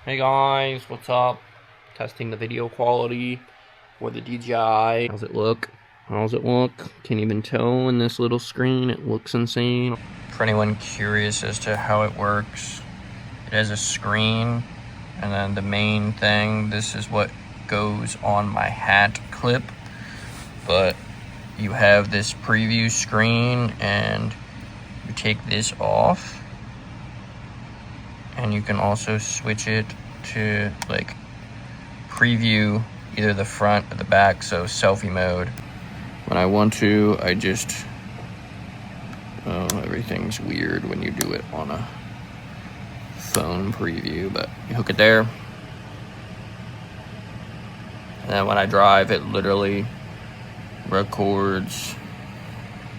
Hey guys, what's up? Testing the video quality for the DJI. How's it look? Can't even tell in this little screen. It looks insane. For anyone curious as to how it works, it has a screen, and then the main thing, this is what goes on my hat clip. But you have this preview screen, and you take this off. And you can also switch it to like preview either the front or the back, so selfie mode. When I want to, I just, everything's weird when you do it on a phone preview, but you hook it there. And then when I drive, it literally records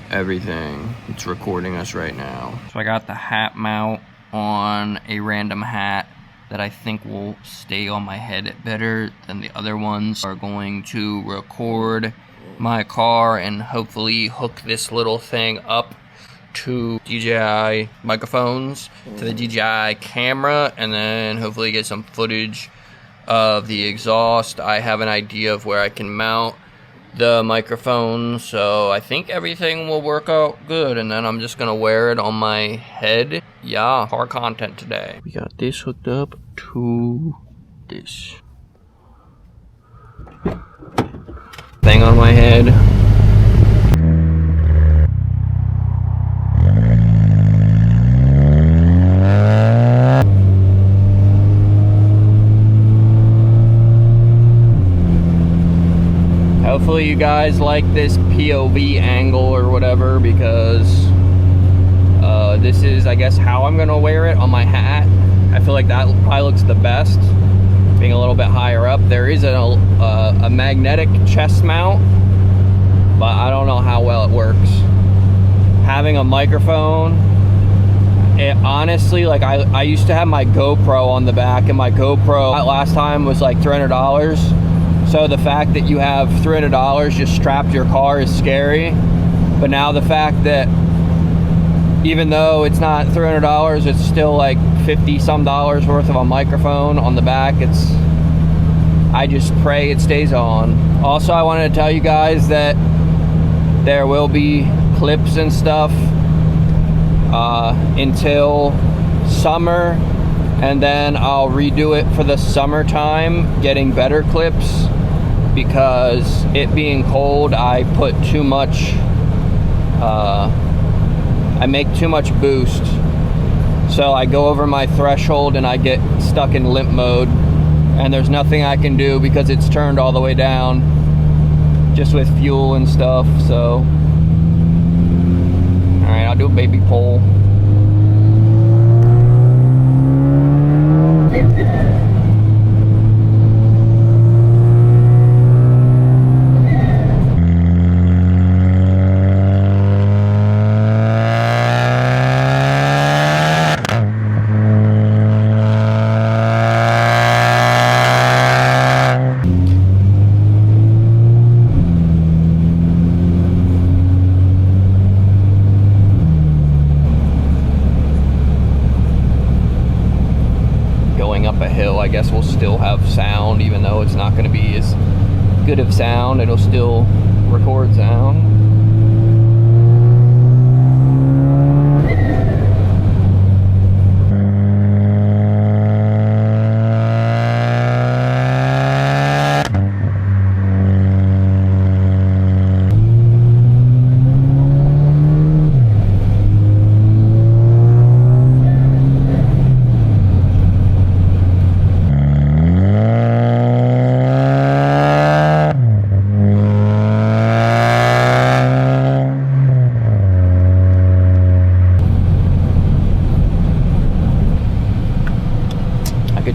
everything. It's recording us right now. So I got the hat mount on a random hat that I think will stay on my head better than the other ones. Are going to record my car and hopefully hook this little thing up to DJI microphones, to the DJI camera, and then hopefully get some footage of the exhaust. I have an idea of where I can mount the microphone, so I think everything will work out good, and then I'm just gonna wear it on my head. Yeah, car content today. We got this hooked up to this thing on my head. Hopefully you guys like this POV angle or whatever, because this is, I guess, how I'm gonna wear it on my hat. I feel like that probably looks the best, being a little bit higher up. There is a magnetic chest mount, but I don't know how well it works. Having a microphone, it honestly, like I used to have my GoPro on the back, and my GoPro last time was like $300. So the fact that you have $300 just strapped to your car is scary. But now the fact that even though it's not $300, it's still like 50 some dollars worth of a microphone on the back. I just pray it stays on. Also, I wanted to tell you guys that there will be clips and stuff until summer, and then I'll redo it for the summertime, getting better clips, because it being cold, I put too much, I make too much boost. So I go over my threshold and I get stuck in limp mode, and there's nothing I can do because it's turned all the way down, just with fuel and stuff. So, all right, I'll do a baby pole. Up a hill, I guess we'll still have sound, even though it's not going to be as good of sound. It'll still record sound.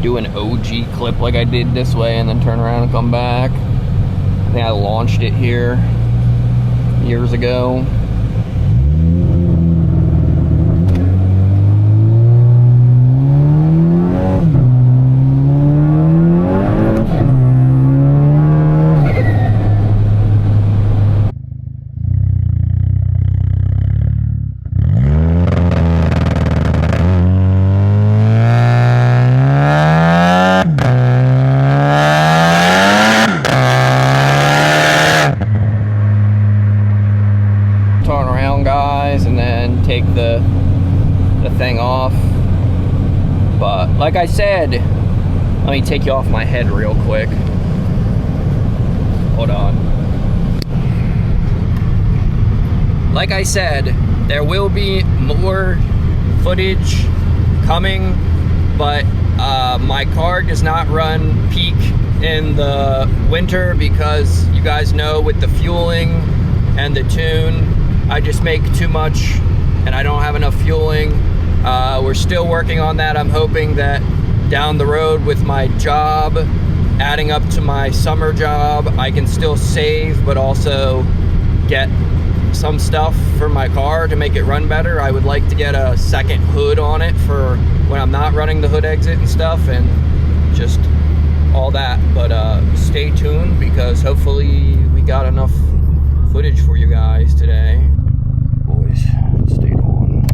Do an OG clip like I did this way and then turn around and come back. I think I launched it here years ago. said, let me take you off my head real quick. Hold on. Like I said, there will be more footage coming, but my car does not run peak in the winter because you guys know with the fueling and the tune, I just make too much and I don't have enough fueling. We're still working on that. I'm hoping that down the road with my job, adding up to my summer job, I can still save but also get some stuff for my car to make it run better. I would like to get a second hood on it for when I'm not running the hood exit and stuff, and just all that. But stay tuned because hopefully we got enough footage for you guys today. Boys, stay on.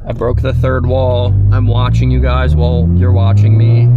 I broke the third wall. I'm watching you guys while you're watching me.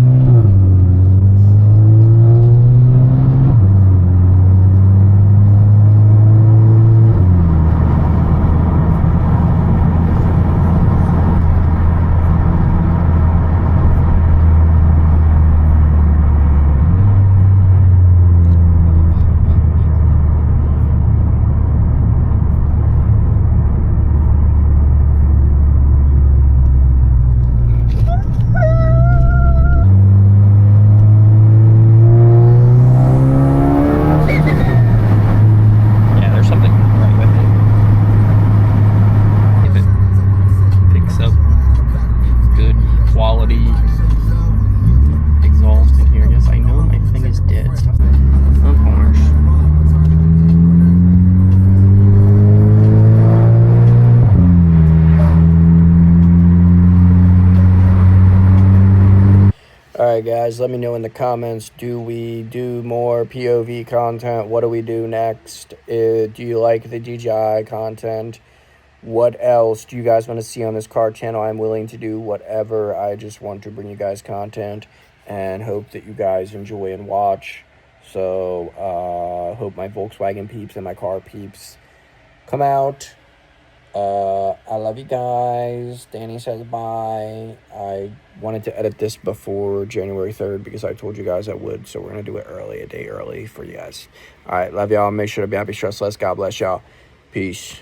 Alright guys, let me know in the comments, do we do more POV content? What do we do next? Do you like the DJI content? What else do you guys want to see on this car channel? I'm willing to do whatever. I just want to bring you guys content and hope that you guys enjoy and watch. So, hope my Volkswagen peeps and my car peeps come out. I love you guys. Danny says bye. I wanted to edit this before January 3rd because I told you guys I would. So we're going to do it early, a day early for you guys. All right. Love y'all. Make sure to be happy, stress less. God bless y'all. Peace.